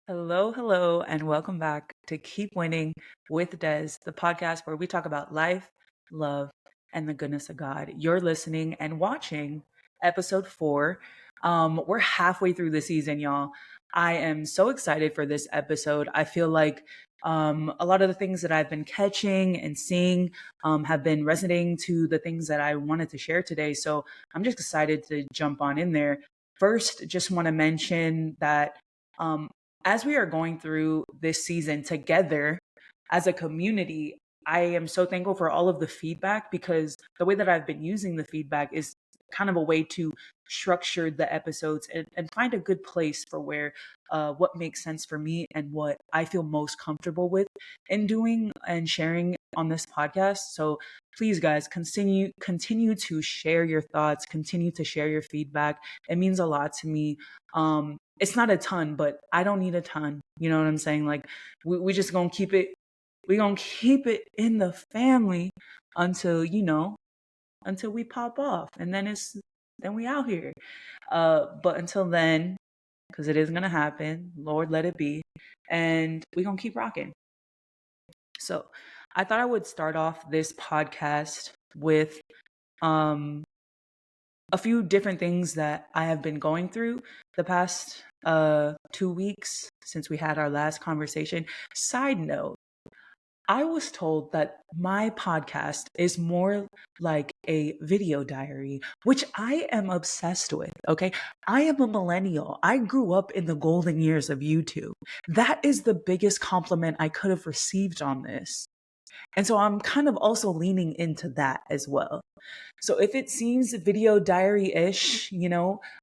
Hello, and welcome back to Keep Winning with Des, the podcast where we talk about life, love, and the goodness of God. You're listening and watching episode 4. We're halfway through the season, y'all. I am so excited for this episode. I feel like a lot of the things that I've been catching and seeing have been resonating to the things that I wanted to share today. So I'm just excited to jump on in there. First, just want to mention that um, as we are going through this season together as a community, I am so thankful for all of the feedback because the way that I've been using the feedback is kind of a way to structure the episodes and find a good place for where what makes sense for me and what I feel most comfortable with in doing and sharing on this podcast. So please guys continue to share your thoughts, continue to share your feedback. It means a lot to me. It's not a ton, but I don't need a ton. You know what I'm saying? Like we just gonna keep it, we gonna keep it in the family until, until we pop off. And then we out here. But until then, because it is gonna happen, Lord let it be. And we gonna keep rocking. So I thought I would start off this podcast with um a few different things that I have been going through the past 2 weeks since we had our last conversation. Side note, I was told that my podcast is more like a video diary, which I am obsessed with. Okay. I am a millennial. I grew up in the golden years of YouTube. That is the biggest compliment I could have received on this. And so I'm kind of also leaning into that as well. So if it seems video diary-ish,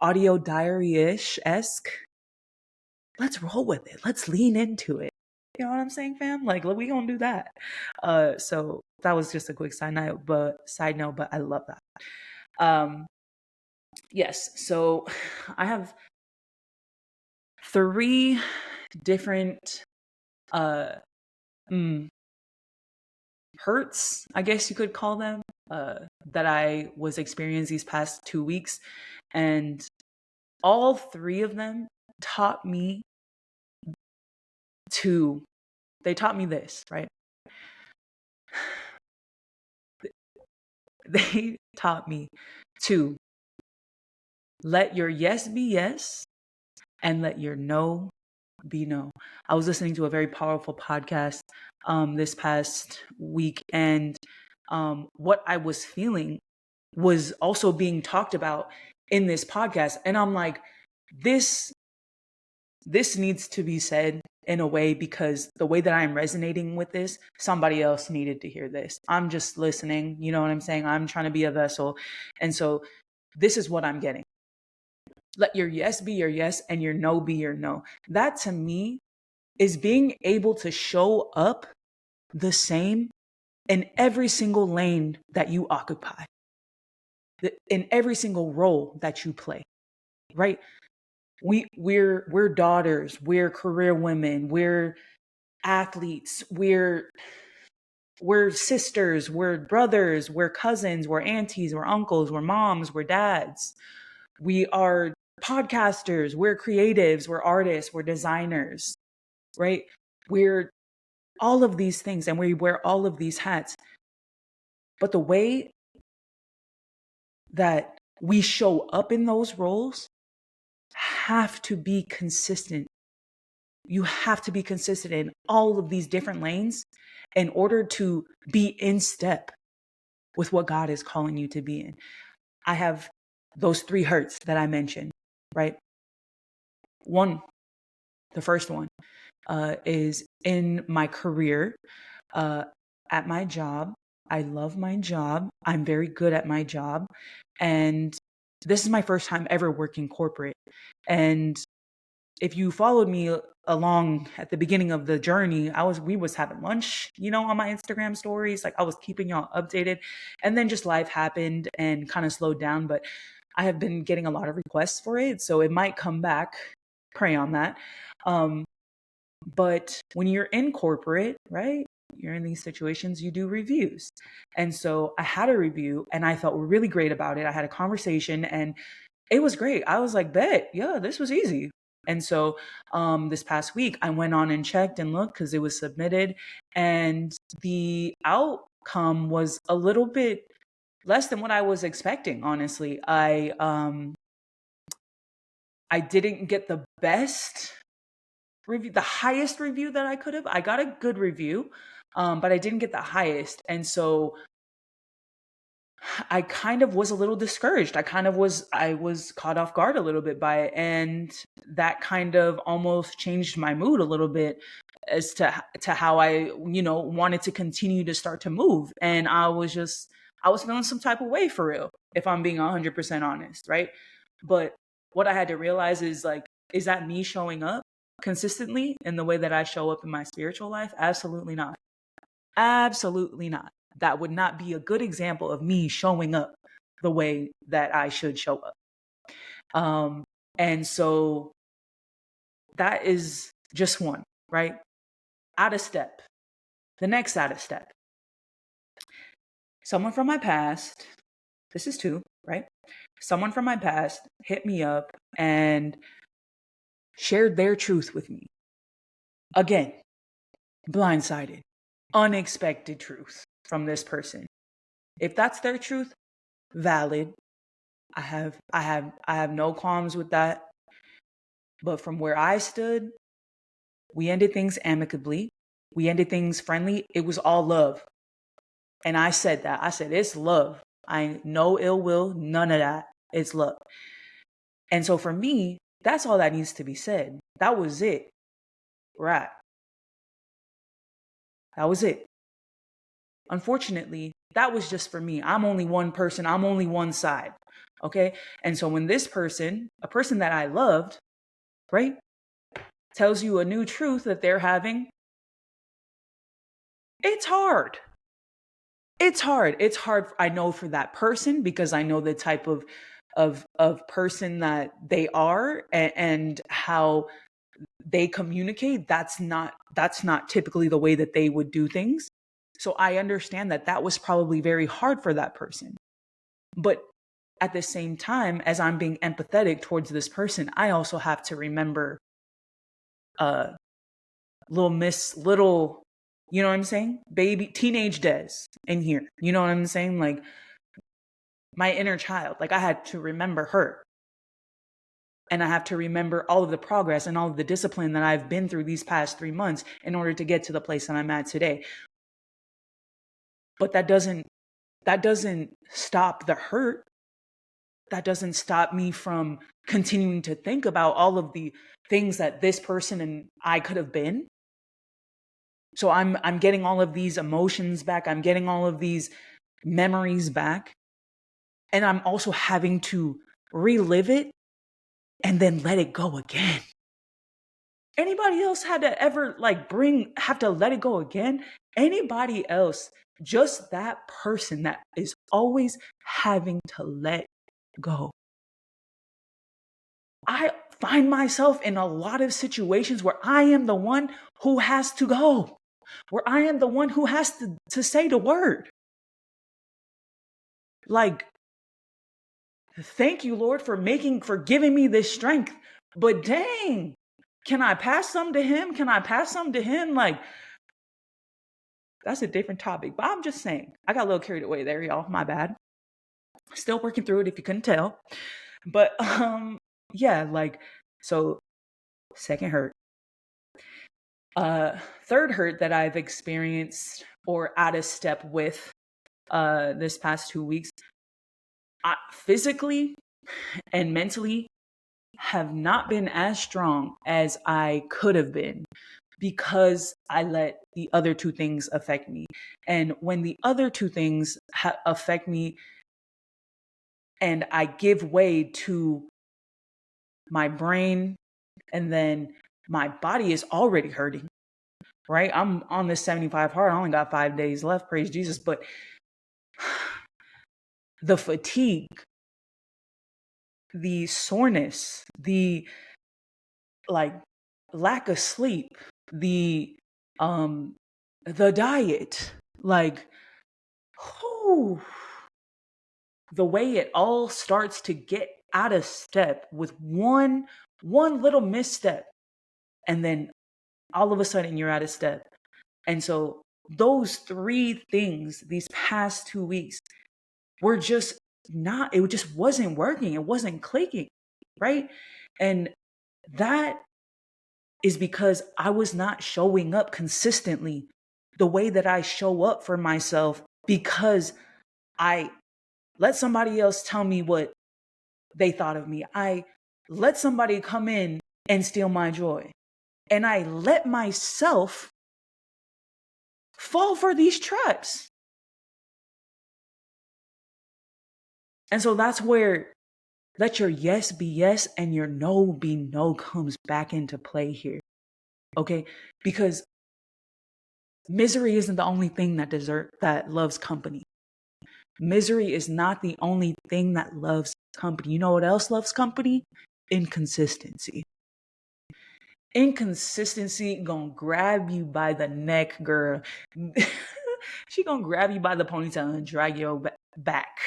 audio diary-ish-esque, let's roll with it. Let's lean into it. You know what I'm saying, fam? Like, we gonna do that. So that was just a quick side note, but I love that. Yes. So I have 3 different uh hurts, I guess you could call them, that I was experiencing these past 2 weeks. And all 3 of them taught me they taught me this, right? They taught me to let your yes be yes and let your no be no. I was listening to a very powerful podcast this past week, and what I was feeling was also being talked about in this podcast. And I'm like, this needs to be said in a way, because the way that I'm resonating with this, somebody else needed to hear this. I'm just listening. You know what I'm saying? I'm trying to be a vessel. And so this is what I'm getting. Let your yes be your yes and your no be your no. That to me is being able to show up the same in every single lane that you occupy, in every single role that you play, right? We're daughters, we're career women, we're athletes, we're sisters, we're brothers, we're cousins, we're aunties, we're uncles, we're moms, we're dads. We are podcasters, we're creatives, we're artists, we're designers, right? We're all of these things, and we wear all of these hats. But the way that we show up in those roles have to be consistent. You have to be consistent in all of these different lanes in order to be in step with what God is calling you to be in. I have those 3 hurts that I mentioned, right? The first one is in my career, at my job. I love my job. I'm very good at my job. And this is my first time ever working corporate. And if you followed me along at the beginning of the journey, we was having lunch, on my Instagram stories. Like, I was keeping y'all updated. And then just life happened and kind of slowed down. But I have been getting a lot of requests for it, so it might come back. Pray on that. But when you're in corporate, right? You're in these situations, you do reviews. And so I had a review and I felt really great about it. I had a conversation and it was great. I was like, bet, yeah, this was easy. And so this past week, I went on and checked and looked because it was submitted, and the outcome was a little bit less than what I was expecting. Honestly, I didn't get the best review, the highest review that I could have. I got a good review, but I didn't get the highest, and so I kind of was a little discouraged. I was caught off guard a little bit by it. And that kind of almost changed my mood a little bit as to how I, wanted to continue to start to move. And I was feeling some type of way for real, if I'm being 100% honest, right? But what I had to realize is like, is that me showing up consistently in the way that I show up in my spiritual life? Absolutely not. Absolutely not. That would not be a good example of me showing up the way that I should show up. And so that is just one, right? Out of step. The next out of step. Someone from my past, this is two, right? Someone from my past hit me up and shared their truth with me. Again, blindsided, unexpected truth from this person. If that's their truth, valid. I have no qualms with that. But from where I stood, we ended things amicably. We ended things friendly. It was all love. And I said that. I said, it's love. I no ill will, none of that. It's love. And so for me, that's all that needs to be said. That was it. Right. That was it. Unfortunately, that was just for me. I'm only one person. I'm only one side. Okay. And so when this person, a person that I loved, right, tells you a new truth that they're having, it's hard. It's hard. It's hard, I know, for that person, because I know the type of person that they are, and how they communicate. That's not typically the way that they would do things. So I understand that that was probably very hard for that person. But at the same time, as I'm being empathetic towards this person, I also have to remember uh little, you know what I'm saying? Baby, teenage Des in here. You know what I'm saying? Like my inner child. Like I had to remember her. And I have to remember all of the progress and all of the discipline that I've been through these past 3 months in order to get to the place that I'm at today. But that doesn't stop the hurt. That doesn't stop me from continuing to think about all of the things that this person and I could have been. So I'm getting all of these emotions back. I'm getting all of these memories back. And I'm also having to relive it and then let it go again. Anybody else had to ever have to let it go again? Anybody else? Just that person that is always having to let go. I find myself in a lot of situations where I am the one who has to go, where I am the one who has to say the word. Like, thank you, Lord, for giving me this strength. But dang, can I pass some to him? Can I pass some to him? Like, that's a different topic. But I'm just saying, I got a little carried away there, y'all. My bad. Still working through it if you couldn't tell. But yeah, like, so second hurt. Third hurt that I've experienced or out of step with this past 2 weeks, physically and mentally have not been as strong as I could have been, because I let the other two things affect me. And when the other two things affect me and I give way to my brain, and then my body is already hurting, right? I'm on this 75 hard. I only got 5 days left, praise Jesus. But the fatigue, the soreness, the like lack of sleep, the diet, like, whew, the way it all starts to get out of step with one little misstep, and then all of a sudden you're out of step. And so those three things these past 2 weeks were just not, it just wasn't working. It wasn't clicking, right? And that is because I was not showing up consistently the way that I show up for myself, because I let somebody else tell me what they thought of me. I let somebody come in and steal my joy. And I let myself fall for these traps. And so that's where let your yes be yes and your no be no comes back into play here. Okay? Because misery isn't the only thing that loves company. Misery is not the only thing that loves company. You know what else loves company? Inconsistency. Inconsistency gonna grab you by the neck, girl. She gonna grab you by the ponytail and drag you back.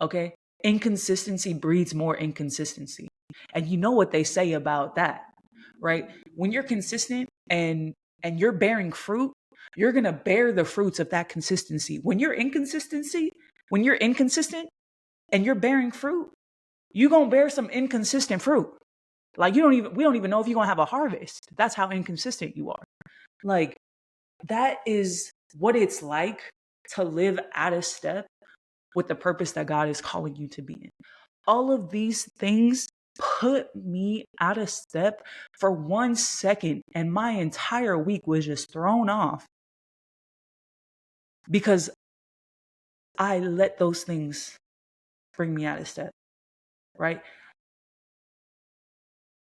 Okay? Inconsistency breeds more inconsistency. And you know what they say about that, right? When you're consistent and you're bearing fruit, you're going to bear the fruits of that consistency. When you're inconsistent and you're bearing fruit, you're going to bear some inconsistent fruit. Like we don't even know if you're going to have a harvest. That's how inconsistent you are. Like that is what it's like to live out of step with the purpose that God is calling you to be in. All of these things put me out of step for 1 second, and my entire week was just thrown off because I let those things bring me out of step, right?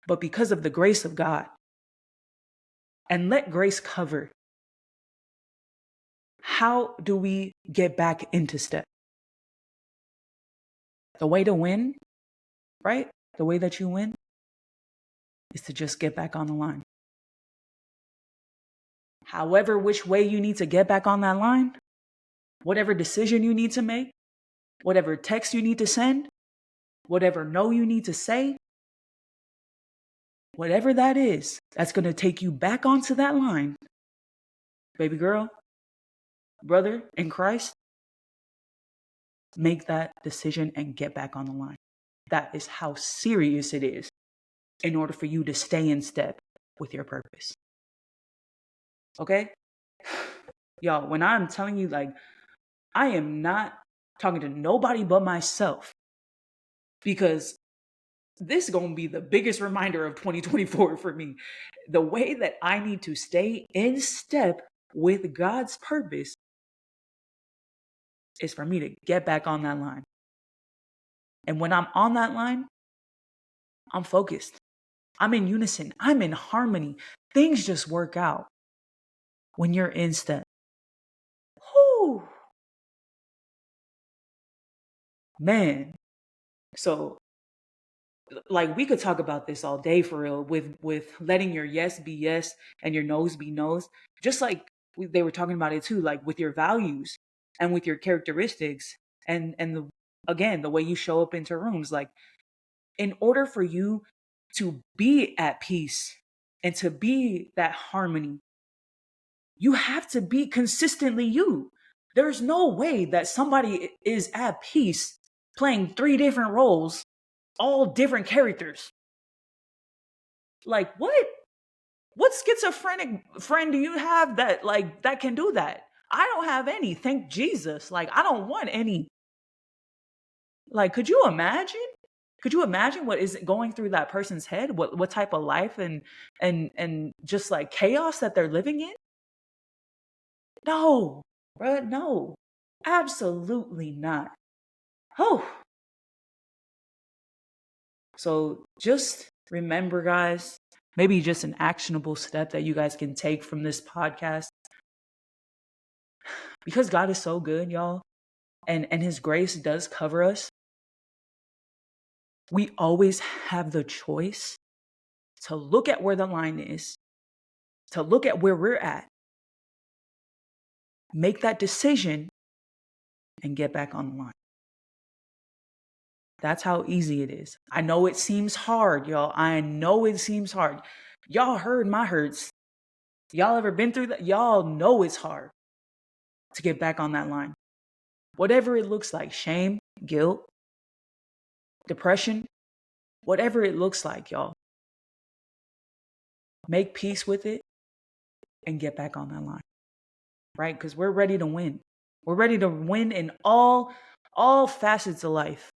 But because of the grace of God, and let grace cover, how do we get back into step? The way to win, right? The way that you win is to just get back on the line. However, which way you need to get back on that line, whatever decision you need to make, whatever text you need to send, whatever no you need to say, whatever that is, that's going to take you back onto that line. Baby girl, brother in Christ, make that decision and get back on the line. That is how serious it is in order for you to stay in step with your purpose. Okay? Y'all, when I'm telling you, like, I am not talking to nobody but myself, because this is going to be the biggest reminder of 2024 for me. The way that I need to stay in step with God's purpose is for me to get back on that line. And when I'm on that line, I'm focused. I'm in unison. I'm in harmony. Things just work out when you're in step. Whew. Man. So, like, we could talk about this all day for real, with letting your yes be yes and your no's be no's. Just like they were talking about it too, like with your values and with your characteristics and the way you show up into rooms. Like, in order for you to be at peace and to be that harmony, you have to be consistently you. There's no way that somebody is at peace playing 3 different roles, all different characters. Like, what schizophrenic friend do you have that can do that? I don't have any, thank Jesus. Like, I don't want any. Like, could you imagine? Could you imagine what is going through that person's head? What type of life and just like chaos that they're living in? No, bruh, no. Absolutely not. Oh. So just remember, guys, maybe just an actionable step that you guys can take from this podcast. Because God is so good, y'all, and his grace does cover us. We always have the choice to look at where the line is, to look at where we're at, make that decision, and get back on the line. That's how easy it is. I know it seems hard, y'all. I know it seems hard. Y'all heard my hurts. Y'all ever been through that? Y'all know it's hard to get back on that line. Whatever it looks like, shame, guilt, depression, whatever it looks like, y'all. Make peace with it and get back on that line. Right? Because we're ready to win. We're ready to win in all facets of life,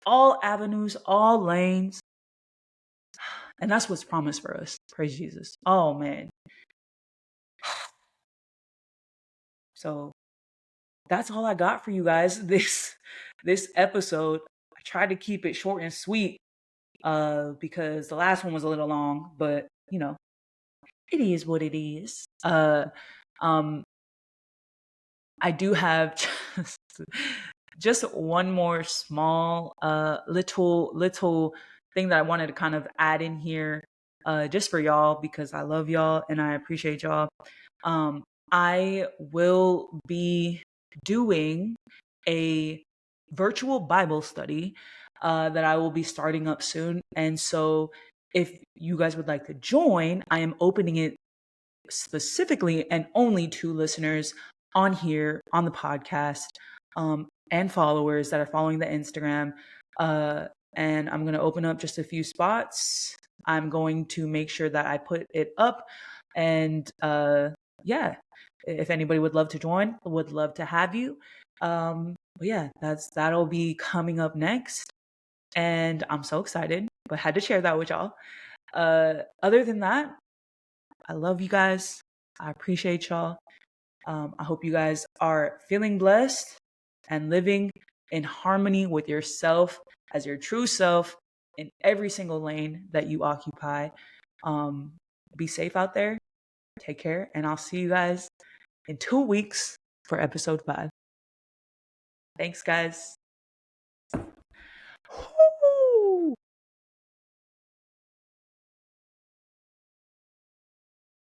all avenues, all lanes. And that's what's promised for us. Praise Jesus. Oh man. So that's all I got for you guys this episode. I tried to keep it short and sweet because the last one was a little long, but you know, it is what it is. Um I do have just one more small little thing that I wanted to kind of add in here just for y'all because I love y'all and I appreciate y'all. I will be doing a virtual Bible study that I will be starting up soon. And so if you guys would like to join, I am opening it specifically and only to listeners on here on the podcast and followers that are following the Instagram. And I'm going to open up just a few spots. I'm going to make sure that I put it up. And yeah, if anybody would love to join, would love to have you. But yeah, that'll be coming up next. And I'm so excited, but had to share that with y'all. Other than that, I love you guys. I appreciate y'all. I hope you guys are feeling blessed and living in harmony with yourself as your true self in every single lane that you occupy. Be safe out there. Take care. And I'll see you guys in 2 weeks for episode 5. Thanks, guys.